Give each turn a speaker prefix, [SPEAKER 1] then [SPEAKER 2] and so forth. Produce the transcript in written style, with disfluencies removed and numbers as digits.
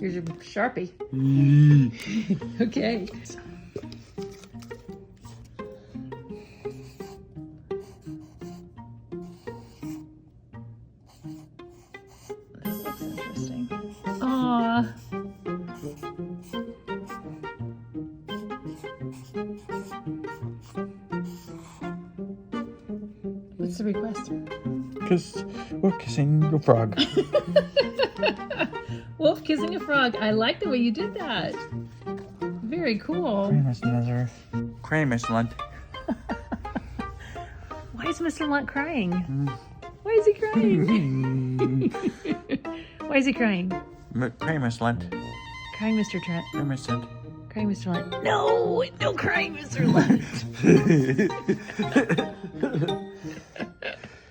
[SPEAKER 1] Here's your Sharpie. Okay. This looks interesting. Aww. What's the request?
[SPEAKER 2] Because we're kissing a frog.
[SPEAKER 1] Wolf kissing a frog. I like the way you did that. Very cool.
[SPEAKER 2] Cray, Miss Lunt.
[SPEAKER 1] Why is Mr. Lunt crying? Why is he crying? Why is he crying?
[SPEAKER 2] Cray, Miss Lunt.
[SPEAKER 1] Crying, Mr. Trent.
[SPEAKER 2] Cray, Miss Lunt.
[SPEAKER 1] Crying, Mr. Lunt. No, no crying, Mr. Lunt.